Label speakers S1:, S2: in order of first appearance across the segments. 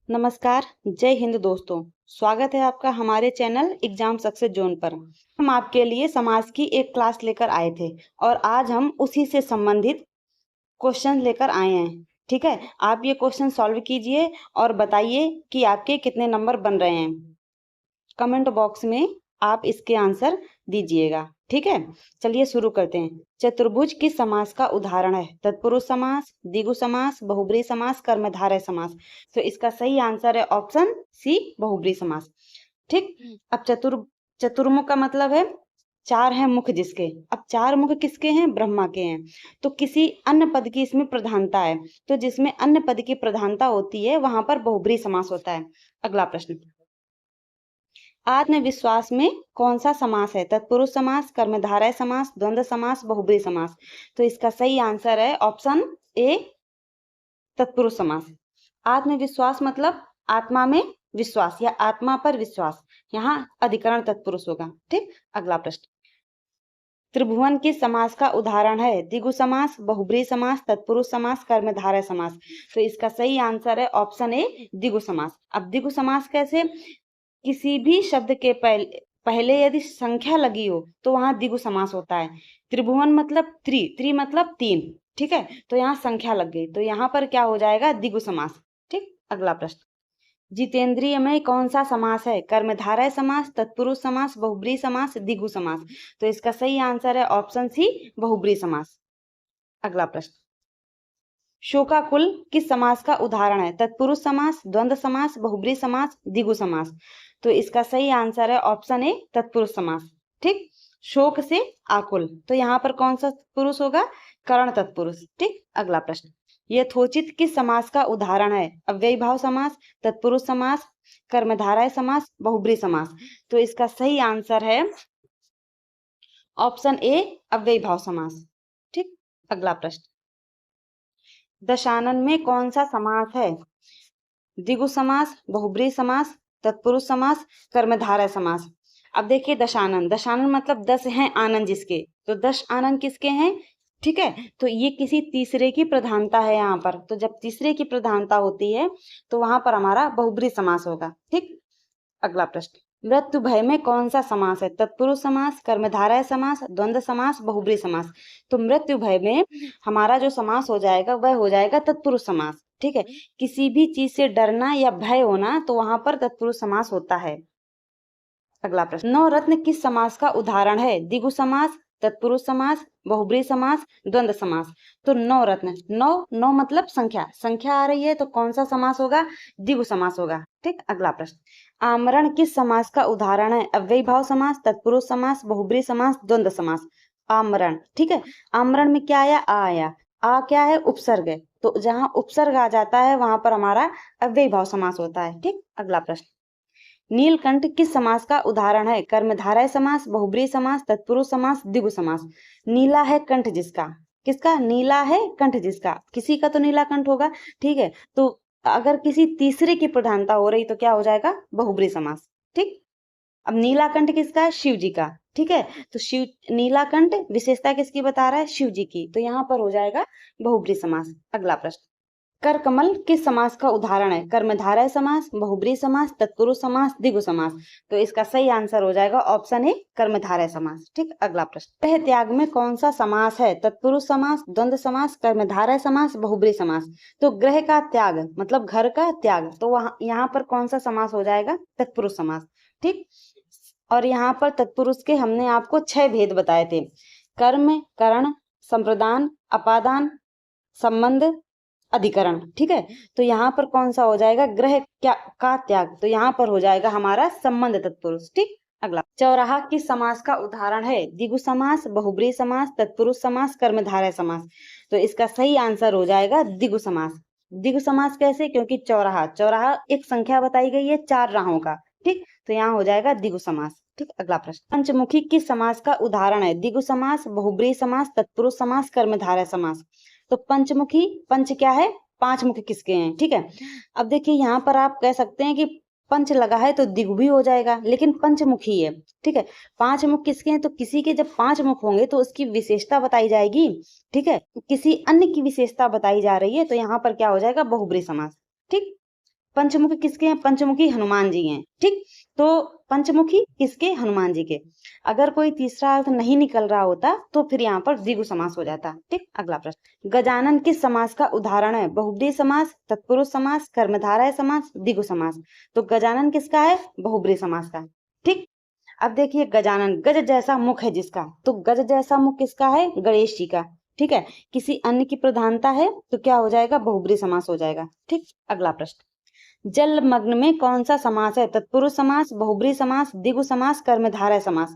S1: नमस्कार, जय हिंद दोस्तों। स्वागत है आपका हमारे चैनल एग्जाम सक्सेस जोन पर। हम आपके लिए समाज की एक क्लास लेकर आए थे और आज हम उसी से संबंधित क्वेश्चन लेकर आए हैं। ठीक है, आप ये क्वेश्चन सॉल्व कीजिए और बताइए कि आपके कितने नंबर बन रहे हैं। कमेंट बॉक्स में आप इसके आंसर दीजिएगा। ठीक है, चलिए शुरू करते हैं। चतुर्भुज किस समास का उदाहरण है? तत्पुरुष समास, द्विगु समास, बहुब्रीहि समास, कर्मधारय समास। तो इसका सही आंसर है ऑप्शन सी, बहुब्रीहि समास। ठीक, अब चतुर्मुख का मतलब है चार हैं मुख जिसके। अब चार मुख किसके हैं? ब्रह्मा के हैं। तो किसी अन्य पद की इसमें प्रधानता है, तो जिसमें अन्य पद की प्रधानता होती है वहां पर बहुब्रीहि समास होता है। अगला प्रश्न, आत्मविश्वास में कौन सा समास है? तत्पुरुष समास, कर्मधारय समास, द्वंद्व समास, बहुब्रीहि समास। तो इसका सही आंसर है ऑप्शन ए, तत्पुरुष समास। आत्मविश्वास मतलब आत्मा में विश्वास या आत्मा पर विश्वास, यहाँ अधिकरण तत्पुरुष होगा। ठीक, अगला प्रश्न, त्रिभुवन किस समास का उदाहरण है? द्विगु समास, बहुब्रीहि समास, तत्पुरुष समास, कर्मधारय समास। तो इसका सही आंसर है ऑप्शन ए, द्विगु समास। अब द्विगु समास कैसे? किसी भी शब्द के पहले यदि संख्या लगी हो तो वहां द्विगु समास होता है। त्रिभुवन मतलब त्रि मतलब तीन। ठीक है, तो यहाँ संख्या लग गई तो यहाँ पर क्या हो जाएगा? द्विगु समास। ठीक, अगला प्रश्न, जितेंद्रिय में कौन सा समास है? कर्मधारय समास, तत्पुरुष समास, बहुब्रीहि समास, द्विगु समास। तो इसका सही आंसर है ऑप्शन सी, बहुब्रीहि समास। अगला प्रश्न, शोकाकुल किस समास का उदाहरण है? तत्पुरुष समास, द्वंद्व समास, बहुब्रीहि समास, द्विगु समास। तो इसका सही आंसर है ऑप्शन ए, तत्पुरुष समास। ठीक, शोक से आकुल, तो यहाँ पर कौन सा पुरुष होगा? करण तत्पुरुष। ठीक, अगला प्रश्न, यथोचित किस समास का उदाहरण है? अव्ययी भाव समास, तत्पुरुष समास, कर्मधारय समास, बहुब्रीहि समास। तो इसका सही आंसर है ऑप्शन ए, अव्ययी भाव समास। ठीक, अगला प्रश्न, दशानन में कौन सा समास है? द्विगु समास, बहुब्रीहि समास, तत्पुरुष समास, कर्मधारय समास। अब देखिए दशानन, दशानन मतलब 10 हैं आनंद जिसके, तो 10 आनंद किसके हैं? ठीक है, तो ये किसी तीसरे की प्रधानता है यहाँ पर। तो जब तीसरे की प्रधानता होती है तो वहां पर हमारा बहुब्रीहि समास होगा। ठीक, अगला प्रश्न, मृत्यु भय में कौन सा समास है? तत्पुरुष समास, कर्मधारय समास, द्वंद्व समास, बहुब्रीहि समास। तो मृत्यु भय में हमारा जो समास हो जाएगा वह हो जाएगा तत्पुरुष समास। ठीक है, किसी भी चीज से डरना या भय होना तो वहां पर तत्पुरुष समास होता है। अगला प्रश्न, नवरत्न किस समास का उदाहरण है? द्विगु समास, तत्पुरुष समास, बहुब्रीहि समास, द्वंद्व समास। तो नवरत्न, नौ मतलब संख्या, संख्या आ रही है तो कौन सा समास होगा? द्विगु समास होगा। ठीक, अगला प्रश्न, आमरण किस समास का उदाहरण है? अव्ययी भाव समास, तत्पुरुष समास, बहुब्रीहि समास, द्वंद्व समास। आमरण, ठीक है, आमरण में क्या आया? आ आया। आ क्या है? उपसर्ग है, तो जहां उपसर्ग आ जाता है वहां पर हमारा अव्ययी भाव समास होता है। ठीक, अगला प्रश्न, नीलकंठ किस समास का उदाहरण है? कर्मधारय समास, बहुब्रीहि समास, तत्पुरुष समास, द्विगु समास। नीला है कंठ जिसका, किसका? नीला है कंठ जिसका, किसी का तो नीला कंठ होगा। ठीक है, तो अगर किसी तीसरे की प्रधानता हो रही तो क्या हो जाएगा? बहुब्रीहि समास। ठीक, अब नीलाकंठ किसका है? शिव जी का। ठीक है, तो शिव, नीलाकंठ विशेषता किसकी बता रहा है? शिव जी की, तो यहाँ पर हो जाएगा बहुब्रीहि समास। अगला प्रश्न, कर कमल किस समास का उदाहरण है? कर्मधारय समास, बहुब्रीहि समास, तत्पुरुष समास, द्विगु समास। तो इसका सही आंसर हो जाएगा ऑप्शन ए, कर्मधारय समास। ठीक, अगला प्रश्न, ग्रह त्याग में कौन सा समास है? तत्पुरुष समास, द्वंद्व समास, कर्मधारय समास, बहुब्रीहि समास। तो ग्रह का त्याग मतलब घर का त्याग, तो वहां यहाँ पर कौन सा समास हो जाएगा? तत्पुरुष समास। ठीक, और यहाँ पर तत्पुरुष के हमने आपको 6 भेद बताए थे, कर्म, करण, संप्रदान, अपादान, संबंध, अधिकरण। ठीक है, तो यहाँ पर कौन सा हो जाएगा? ग्रह क्या का त्याग, तो यहाँ पर हो जाएगा हमारा संबंध तत्पुरुष। ठीक, अगला, चौराहा किस समास का उदाहरण है? द्विगु समास, बहुब्रीहि समास, तत्पुरुष समास, कर्मधारय समास। तो इसका सही आंसर हो जाएगा द्विगु समास। द्विगु समास कैसे? क्योंकि चौराहा, चौराहा एक संख्या बताई गई है 4 राहों का। ठीक, तो यहाँ हो जाएगा द्विगु समास। ठीक, अगला प्रश्न, पंचमुखी किस समास का उदाहरण है? द्विगु समास, बहुब्रीहि समास, तत्पुरुष समास, कर्मधारय समास। तो पंचमुखी, पंच क्या है? 5 मुख किसके हैं? ठीक है, अब देखिए यहाँ पर आप कह सकते हैं कि पंच लगा है तो द्विगु भी हो जाएगा, लेकिन पंचमुखी है। ठीक है, 5 मुख किसके हैं? तो किसी के जब 5 मुख होंगे तो उसकी विशेषता बताई जाएगी। ठीक है, किसी अन्य की विशेषता बताई जा रही है तो यहाँ पर क्या हो जाएगा? बहुब्रीहि समास। ठीक, पंचमुखी किसके हैं? पंचमुखी हनुमान जी हैं। ठीक, तो पंचमुखी किसके? हनुमान जी के। अगर कोई तीसरा अर्थ नहीं निकल रहा होता तो फिर यहाँ पर द्विगु समास हो जाता। ठीक, अगला प्रश्न, गजानन किस समास का उदाहरण है? बहुब्रीहि समास, तत्पुरुष समास, कर्मधारय समास, द्विगु समास। तो गजानन किसका है? बहुब्रीहि समास का। ठीक, अब देखिए गजानन, गज जैसा मुख है जिसका, तो गज जैसा मुख किसका है? गणेश जी का। ठीक है, किसी अन्य की प्रधानता है तो क्या हो जाएगा? बहुब्रीहि समास हो जाएगा। ठीक, अगला प्रश्न, जलमग्न में कौन सा समास है? तत्पुरुष समास, बहुब्रीहि समास, द्विगु समास, कर्मधारय समास।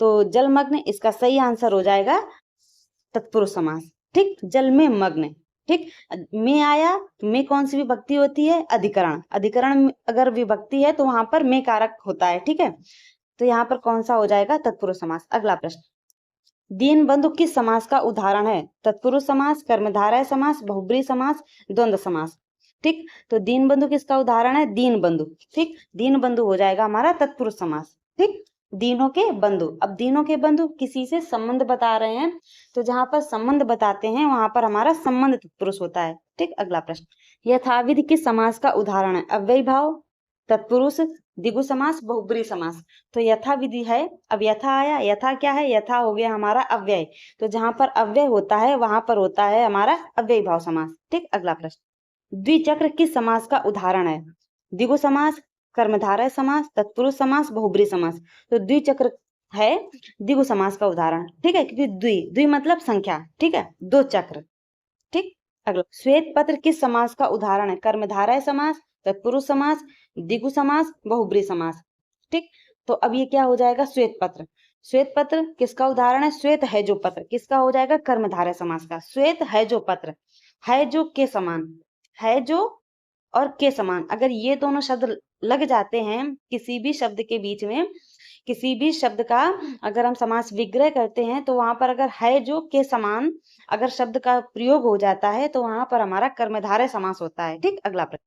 S1: तो जलमग्न, इसका सही आंसर हो जाएगा तत्पुरुष समास। ठीक, जल में मग्न। ठीक, में आया, में कौन सी विभक्ति होती है? अधिकरण। अधिकरण अगर विभक्ति है तो वहां पर में कारक होता है। ठीक है, तो यहाँ पर कौन सा हो जाएगा? तत्पुरुष समास। अगला प्रश्न, दीनबंधु किस समास का उदाहरण है? तत्पुरुष समास, कर्मधारय समास, बहुब्रीहि समास, द्वंद्व समास। ठीक, तो दीनबंधु किसका उदाहरण है? दीनबंधु। ठीक, दीनबंधु हो जाएगा हमारा तत्पुरुष समास। ठीक, दीनों के बंधु। अब दीनों के बंधु किसी से संबंध बता रहे हैं, तो जहां पर संबंध बताते हैं वहां पर हमारा संबंध तत्पुरुष होता है। ठीक, अगला प्रश्न, यथाविधि किस समास का उदाहरण है? अव्ययी भाव, तत्पुरुष, द्विगु समास, बहुब्रीहि समास। तो यथा विधि है। अब यथा आया, यथा क्या है? यथा हो गया हमारा अव्यय, तो जहां पर अव्यय होता है वहां पर होता है हमारा अव्ययी भाव समास। ठीक, अगला प्रश्न, द्विचक्र किस समास का उदाहरण है? द्विगु समास, कर्मधारय समास, तत्पुरुष समास, बहुब्रीहि समास। तो द्विचक्र है द्विगु समास का उदाहरण। ठीक है, क्योंकि द्वि मतलब संख्या। ठीक है, दो चक्र। ठीक, अगला, श्वेत पत्र किस समास का उदाहरण है? कर्मधारय समास, तत्पुरुष समास, द्विगु समास, बहुब्रीहि समास। ठीक, तो अब ये क्या हो जाएगा? श्वेत पत्र। श्वेत पत्र किसका उदाहरण है? श्वेत है जो पत्र किसका हो जाएगा? कर्मधारय समास का। श्वेत है जो पत्र, है जो के समान, है जो और के समान, अगर ये दोनों शब्द लग जाते हैं किसी भी शब्द के बीच में, किसी भी शब्द का अगर हम समास विग्रह करते हैं तो वहां पर अगर है जो के समान अगर शब्द का प्रयोग हो जाता है तो वहां पर हमारा कर्मधारय समास होता है। ठीक, अगला प्रश्न,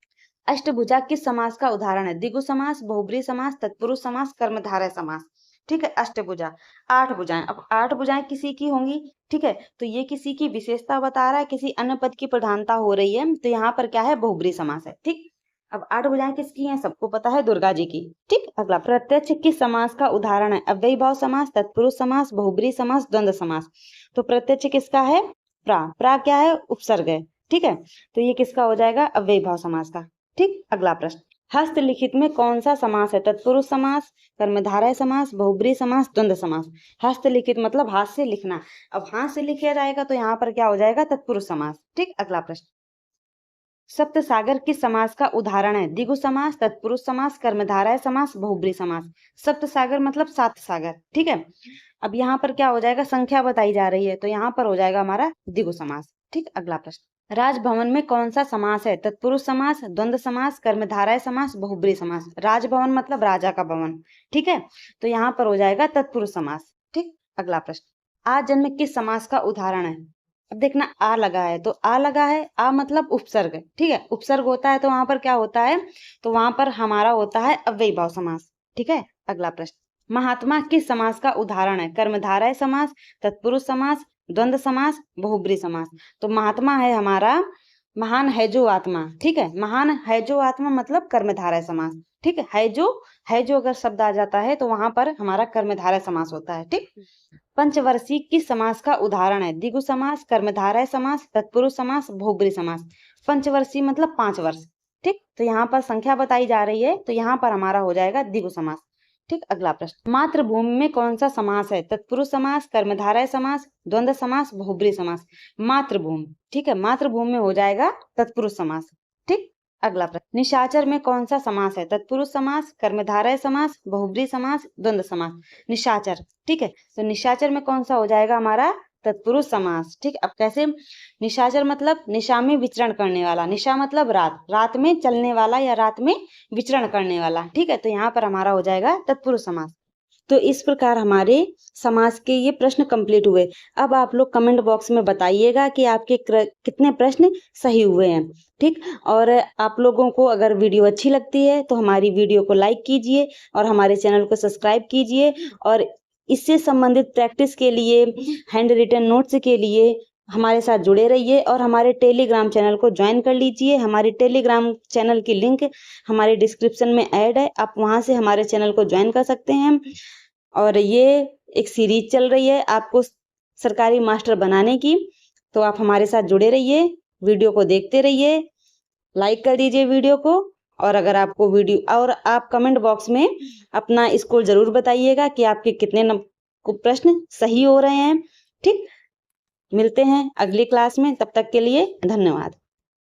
S1: अष्टभुजा किस समास का उदाहरण है? द्विगु समास, बहुब्रीहि समास, तत्पुरुष समास, कर्मधारय समास। ठीक है, अष्टभुजा, 8 भुजाएं। अब 8 भुजाएं किसी की होंगी। ठीक है, तो ये किसी की विशेषता बता रहा है, किसी अन्य पद की प्रधानता हो रही है, तो यहाँ पर क्या है? बहुब्रीहि समास है। ठीक, अब 8 भुजाएं किसकी हैं? सबको पता है, दुर्गा जी की। ठीक, अगला, प्रत्यक्ष किस समास का उदाहरण है? अव्ययी भाव समास, तत्पुरुष समास, बहुब्रीहि समास, द्वंद्व समास। तो प्रत्यक्ष किसका है? प्रा क्या है? उपसर्ग है। ठीक है, तो ये किसका हो जाएगा? अव्ययी भाव समास का। ठीक, अगला प्रश्न, हस्तलिखित में कौन सा समास है? तत्पुरुष समास, कर्मधारय समास, बहुब्रीहि समास, द्वंद्व समास। हस्तलिखित मतलब हाथ से लिखना। अब हाथ से लिखा जाएगा तो यहाँ पर क्या हो जाएगा? तत्पुरुष समास। ठीक, अगला प्रश्न, सप्त सागर किस समास का उदाहरण है? द्विगु समास, तत्पुरुष समास, कर्मधारय समास, बहुब्रीहि समास। सप्त सागर मतलब 7 सागर। ठीक है, अब यहाँ पर क्या हो जाएगा? संख्या बताई जा रही है तो यहाँ पर हो जाएगा हमारा द्विगु समास। ठीक, अगला प्रश्न, राजभवन में कौन सा समास है? तत्पुरुष समास, द्वंद्व समास, कर्मधारय समास, बहुब्रीहि समास। राजभवन मतलब राजा का भवन। ठीक है, तो यहाँ पर हो जाएगा तत्पुरुष समास। ठीक, अगला प्रश्न, आजन्म किस समास का उदाहरण है? अब देखना, आ लगा है तो आ लगा है, आ मतलब उपसर्ग। ठीक है, उपसर्ग होता है तो वहां पर क्या होता है? तो वहां पर हमारा होता है अव्ययी भाव समास। ठीक है, अगला प्रश्न, महात्मा किस समास का उदाहरण है? कर्मधारय समास, तत्पुरुष समास, द्वंद्व समास, बहुब्रीहि समास। तो महात्मा है हमारा महान है जो आत्मा। ठीक है, महान है जो आत्मा मतलब कर्मधारय समास। ठीक है जो अगर शब्द आ जाता है तो वहां पर हमारा कर्मधारय समास होता है। ठीक, पंचवर्षीय किस समास का उदाहरण है? द्विगु समास, कर्मधारय समास, तत्पुरुष समास, बहुब्रीहि समास। पंचवर्षीय मतलब 5 वर्ष। ठीक, तो यहाँ पर संख्या बताई जा रही है तो यहाँ पर हमारा हो जाएगा द्विगु समास। ठीक, अगला प्रश्न, मातृभूमि में कौन सा समास है? तत्पुरुष समास, कर्मधारय समास, द्वंद्व समास, बहुब्रीहि समास। मातृभूमि। ठीक है, मातृभूमि में हो जाएगा तत्पुरुष समास। ठीक, अगला प्रश्न, निशाचर में कौन सा समास है? तत्पुरुष समास, कर्मधारय समास, बहुब्रीहि समास, द्वंद्व समास। निशाचर। ठीक है, तो निशाचर में कौन सा हो जाएगा हमारा? तत्पुरुष समास। ठीक, अब कैसे? निशाचर मतलब निशा में विचरण करने वाला। निशा मतलब रात, रात में चलने वाला या रात में विचरण करने वाला। ठीक है, तो यहाँ पर हमारा हो जाएगा तत्पुरुष समास। तो इस प्रकार हमारे समास के ये प्रश्न कंप्लीट हुए। अब आप लोग कमेंट बॉक्स में बताइएगा कि आपके कितने प्रश्न सही हुए हैं। ठीक, और आप लोगों को अगर वीडियो अच्छी लगती है तो हमारी वीडियो को लाइक कीजिए और हमारे चैनल को सब्सक्राइब कीजिए। और इससे संबंधित प्रैक्टिस के लिए, हैंड रिटन नोट्स के लिए हमारे साथ जुड़े रहिए और हमारे टेलीग्राम चैनल को ज्वाइन कर लीजिए। हमारे टेलीग्राम चैनल की लिंक हमारे डिस्क्रिप्शन में ऐड है, आप वहाँ से हमारे चैनल को ज्वाइन कर सकते हैं। और ये एक सीरीज चल रही है आपको सरकारी मास्टर बनाने की, तो आप हमारे साथ जुड़े रहिए, वीडियो को देखते रहिए, लाइक कर दीजिए वीडियो को। और अगर आपको वीडियो और आप कमेंट बॉक्स में अपना स्कोर जरूर बताइएगा कि आपके कितने प्रश्न सही हो रहे हैं। ठीक, मिलते हैं अगली क्लास में, तब तक के लिए धन्यवाद।